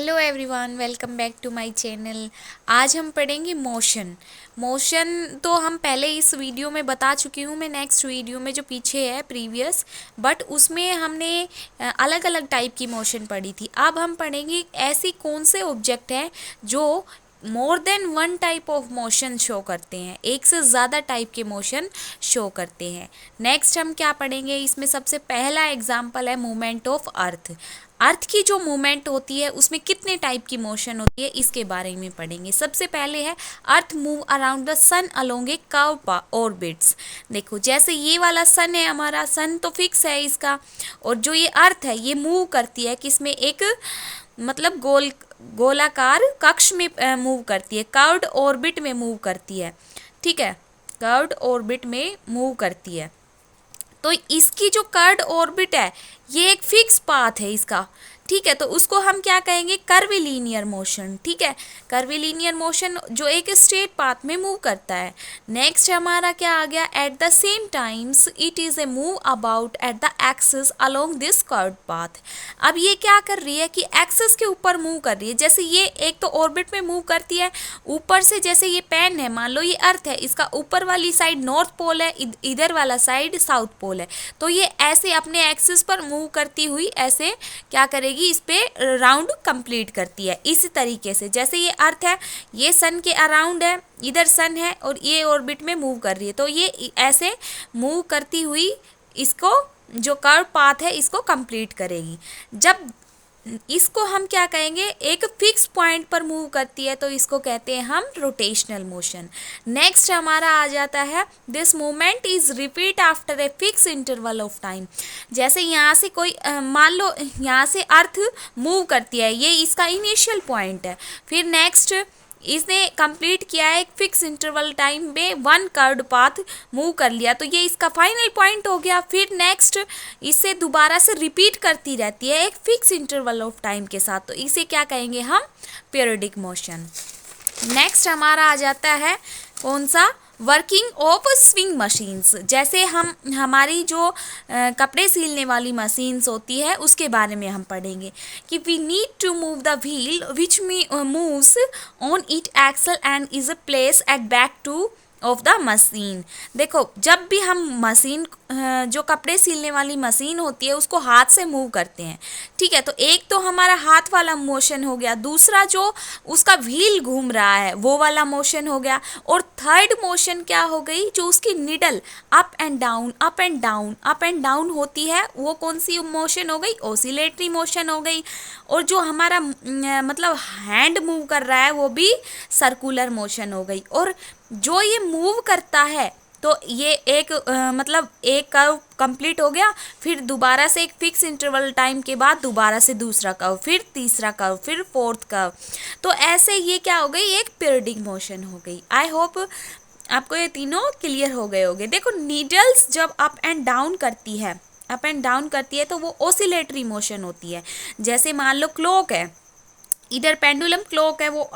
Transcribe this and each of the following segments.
Hello everyone, welcome back to my channel. आज हम पढ़ेंगे मोशन। मोशन तो हम पहले इस वीडियो में बता चुकी हूँ मैं, नेक्स्ट वीडियो में जो पीछे है प्रीवियस, बट उसमें हमने अलग अलग टाइप की मोशन पढ़ी थी। अब हम पढ़ेंगे ऐसी कौन से ऑब्जेक्ट हैं जो more than one type of motion show करते हैं, एक से ज़्यादा टाइप के मोशन शो करते हैं। नेक्स्ट हम क्या पढ़ेंगे, इसमें सबसे पहला एग्जाम्पल है मूवमेंट ऑफ अर्थ। अर्थ की जो मूवमेंट होती है उसमें कितने टाइप की मोशन होती है, इसके बारे में पढ़ेंगे। सबसे पहले है earth move around the sun along a curve orbits. देखो, जैसे ये वाला सन है, हमारा सन तो फिक्स है इसका, और जो ये अर्थ है ये मूव करती है किसमें, एक मतलब गोलाकार कक्ष में मूव करती है, कर्व्ड ऑर्बिट में मूव करती है। ठीक है, कर्व्ड ऑर्बिट में मूव करती है। तो इसकी जो कर्व्ड ऑर्बिट है ये एक फिक्स पाथ है इसका। ठीक है, तो उसको हम क्या कहेंगे, कर्विलीनियर मोशन। ठीक है, कर्विलीनियर मोशन जो एक स्ट्रेट पाथ में मूव करता है। नेक्स्ट हमारा क्या आ गया, at the same times it is a move about at the axis along this curved path. अब ये क्या कर रही है कि एक्सिस के ऊपर मूव कर रही है। जैसे ये एक तो ऑर्बिट में मूव करती है ऊपर से, जैसे ये पेन है, मान लो ये अर्थ है, इसका ऊपर वाली साइड नॉर्थ पोल है, इधर वाला साइड साउथ पोल है। तो ये ऐसे अपने एक्सिस पर मूव करती हुई ऐसे क्या करेगी, इस पे राउंड कंप्लीट करती है। इसी तरीके से जैसे ये अर्थ है, ये सन के अराउंड है, इधर सन है और ये ऑर्बिट में मूव कर रही है, तो ये ऐसे मूव करती हुई इसको जो कर्व पाथ है इसको कंप्लीट करेगी। जब इसको हम क्या कहेंगे, एक फिक्स पॉइंट पर मूव करती है, तो इसको कहते हैं हम रोटेशनल मोशन। नेक्स्ट हमारा आ जाता है, this movement is repeat after a fix interval of time. जैसे यहाँ से कोई मान लो यहाँ से अर्थ मूव करती है, ये इसका इनिशियल पॉइंट है, फिर नेक्स्ट इसने कंप्लीट किया है एक फिक्स इंटरवल टाइम में, वन कर्व्ड पाथ मूव कर लिया, तो ये इसका फाइनल पॉइंट हो गया। फिर नेक्स्ट इससे दोबारा से रिपीट करती रहती है एक फिक्स इंटरवल ऑफ टाइम के साथ, तो इसे क्या कहेंगे हम, पीरियडिक मोशन। नेक्स्ट हमारा आ जाता है कौन सा, वर्किंग ऑफ स्विंग मशीन्स। जैसे हम हमारी जो कपड़े सिलने वाली मशीन्स होती है उसके बारे में हम पढ़ेंगे कि we need to move the wheel which moves on it axle and is a place at back to of the machine. देखो, जब भी हम मशीन जो कपड़े सिलने वाली मशीन होती है उसको हाथ से मूव करते हैं। ठीक है, तो एक तो हमारा हाथ वाला मोशन हो गया, दूसरा जो उसका व्हील घूम रहा है वो वाला मोशन हो गया, और थर्ड मोशन क्या हो गई, जो उसकी needle up and down up and down up and down होती है, वो कौन सी मोशन हो गई, ऑसिलेटरी मोशन हो गई। और जो हमारा मतलब हैंड मूव कर रहा है वो भी सर्कुलर मोशन हो गई। और जो ये मूव करता है तो ये एक मतलब एक कर्व कंप्लीट हो गया, फिर दोबारा से एक फिक्स इंटरवल टाइम के बाद दोबारा से दूसरा कर्व, फिर तीसरा कर्व, फिर फोर्थ कर्व। तो ऐसे ये क्या हो गई, एक पीरियडिक मोशन हो गई। आई होप आपको ये तीनों क्लियर हो गए होंगे। देखो, नीडल्स जब अप एंड डाउन करती है, अप एंड डाउन करती है तो वो ऑसिलेटरी मोशन होती है। जैसे मान लो क्लॉक है, इधर पेंडुलम क्लॉक है, वो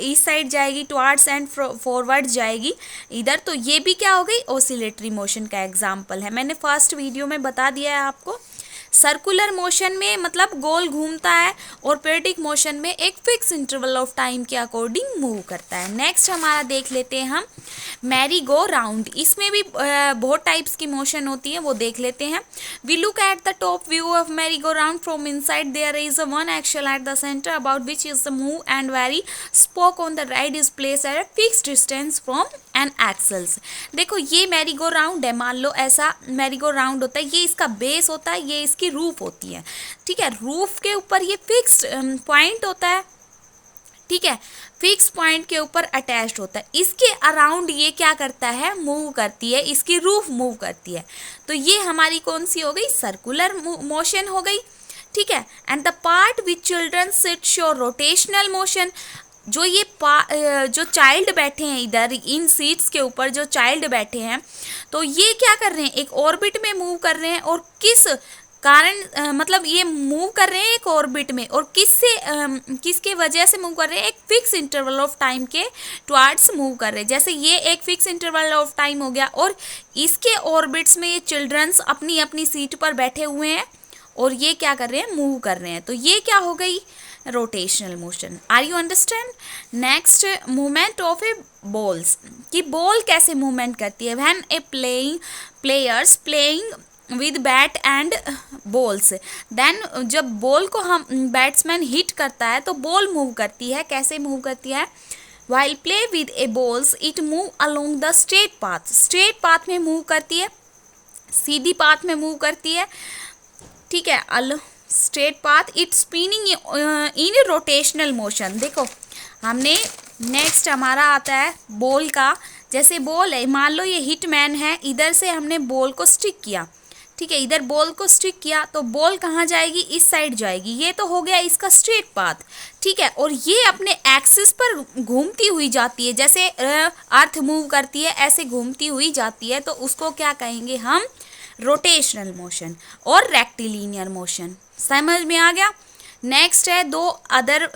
इस साइड जाएगी टुवर्ड्स एंड फॉरवर्ड जाएगी इधर, तो ये भी क्या हो गई, ऑसिलेटरी मोशन का एग्जाम्पल है। मैंने फर्स्ट वीडियो में बता दिया है आपको। सर्कुलर मोशन में मतलब गोल घूमता है, और पीरियडिक मोशन में एक फिक्स इंटरवल ऑफ टाइम के अकॉर्डिंग मूव करता है। नेक्स्ट हमारा देख लेते हैं हम मैरी गो राउंड। इसमें भी बहुत टाइप्स की मोशन होती है, वो देख लेते हैं। We look at the top view of merry go round from inside, there is a one axle at the centre about which is the move and very spoke on the ride is place at a fix distance from and axles. देखो, ये Mary go round है, मान लो ऐसा Mary go round होता है, ये इसका base होता है, ये इसकी रूफ होती है। ठीक है, रूफ के ऊपर ये फिक्स्ड पॉइंट होता है। ठीक है, फिक्स पॉइंट के ऊपर अटैच्ड होता है, इसके अराउंड ये क्या करता है, मूव करती है, इसकी रूफ मूव करती है। तो ये हमारी कौन सी हो गई, सर्कुलर मोशन हो गई। ठीक है, and the part which children sit show rotational motion. जो ये जो चाइल्ड बैठे हैं इधर इन सीट्स के ऊपर, जो चाइल्ड बैठे हैं, तो ये क्या कर रहे हैं, एक ऑर्बिट में मूव कर रहे हैं, और किस कारण मतलब ये मूव कर रहे हैं एक ऑर्बिट में, और किसके वजह से मूव कर रहे हैं, एक फिक्स इंटरवल ऑफ टाइम के टुवर्ड्स मूव कर रहे हैं। जैसे ये एक फिक्स इंटरवल ऑफ टाइम हो गया, और इसके ऑर्बिट्स में ये चिल्ड्रंस अपनी अपनी सीट पर बैठे हुए हैं, और ये क्या कर रहे हैं, मूव कर रहे हैं। तो ये क्या हो गई, rotational motion. Are you understand? Next, movement of a balls, कि बॉल कैसे मूवमेंट करती है। When a players playing with bat and balls, then जब बॉल को हम बैट्समैन हिट करता है तो बॉल मूव करती है। कैसे मूव करती है? while play with a balls it move along the straight path, straight path में मूव करती है, सीधी पाथ में मूव करती है, ठीक है। Straight path, it spinning in rotational motion. देखो हमने नेक्स्ट हमारा आता है बॉल का। जैसे बॉल है, मान लो ये हिटमैन है, इधर से हमने बॉल को स्टिक किया, ठीक है, इधर बॉल को स्टिक किया तो बॉल कहाँ जाएगी? इस साइड जाएगी। ये तो हो गया इसका स्ट्रेट पाथ, ठीक है। और ये अपने एक्सिस पर घूमती हुई जाती है, जैसे अर्थ मूव करती है ऐसे घूमती हुई जाती है, तो उसको क्या कहेंगे हम? रोटेशनल मोशन और रेक्टिलिनियर मोशन। समझ में आ गया? नेक्स्ट है दो अदर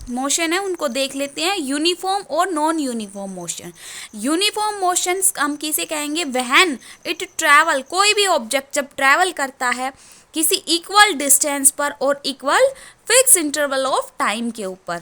मोशन है, उनको देख लेते हैं, यूनिफॉर्म और non uniform motion. Uniform motion हम किसे कहेंगे? व्हेन इट ट्रैवल, कोई भी ऑब्जेक्ट जब ट्रैवल करता है किसी इक्वल डिस्टेंस पर और equal fix interval of time के ऊपर।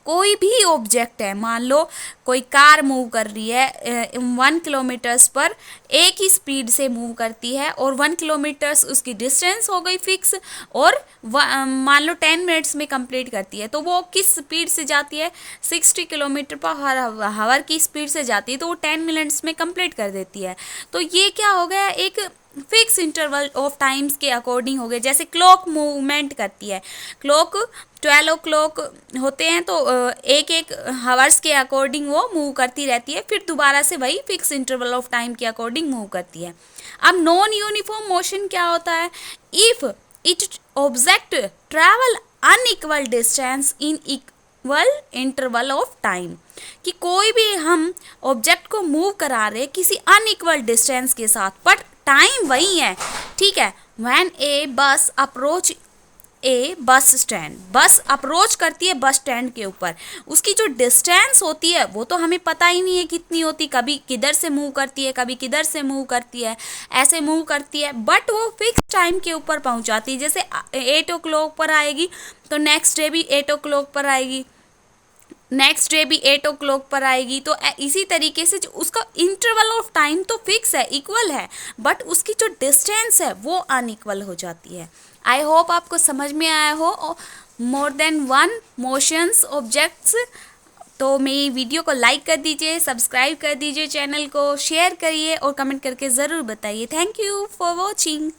कोई भी ऑब्जेक्ट है, मान लो कोई कार मूव कर रही है 1 किलोमीटर्स पर, एक ही स्पीड से मूव करती है और 1 किलोमीटर्स उसकी डिस्टेंस हो गई फिक्स, और मान लो 10 मिनट्स में कंप्लीट करती है, तो वो किस स्पीड से जाती है? 60 किलोमीटर पर हावर की स्पीड से जाती है, तो वो 10 मिनट्स में कंप्लीट कर देती है। तो ये क्या हो गया? एक फिक्स इंटरवल ऑफ टाइम्स के अकॉर्डिंग हो गए। जैसे क्लॉक मूवमेंट करती है, क्लॉक 12 o'clock होते हैं तो एक एक हावर्स के अकॉर्डिंग वो मूव करती रहती है, फिर दोबारा से वही फिक्स इंटरवल ऑफ टाइम के अकॉर्डिंग मूव करती है। अब नॉन यूनिफॉर्म मोशन क्या होता है? If it object travel unequal distance in equal interval of time, कि कोई भी हम ऑब्जेक्ट को मूव करा रहे किसी अनइक्वल डिस्टेंस के साथ, बट टाइम वही है, ठीक है। व्हेन ए बस अप्रोच ए बस स्टैंड, बस अप्रोच करती है बस स्टैंड के ऊपर, उसकी जो डिस्टेंस होती है वो तो हमें पता ही नहीं है कितनी होती, कभी किधर से मूव करती है, कभी किधर से मूव करती है, ऐसे मूव करती है, बट वो फिक्स टाइम के ऊपर पहुंचाती है। जैसे 8 o'clock पर आएगी तो नेक्स्ट डे भी 8 o'clock पर आएगी, नेक्स्ट डे भी 8 o'clock पर आएगी। तो इसी तरीके से जो उसका इंटरवल ऑफ टाइम तो फिक्स है, इक्वल है, बट उसकी जो डिस्टेंस है वो अनइक्वल हो जाती है। आई होप आपको समझ में आया हो more than one motions objects. तो मेरी वीडियो को लाइक कर दीजिए, सब्सक्राइब कर दीजिए, चैनल को शेयर करिए और कमेंट करके ज़रूर बताइए। Thank you for watching.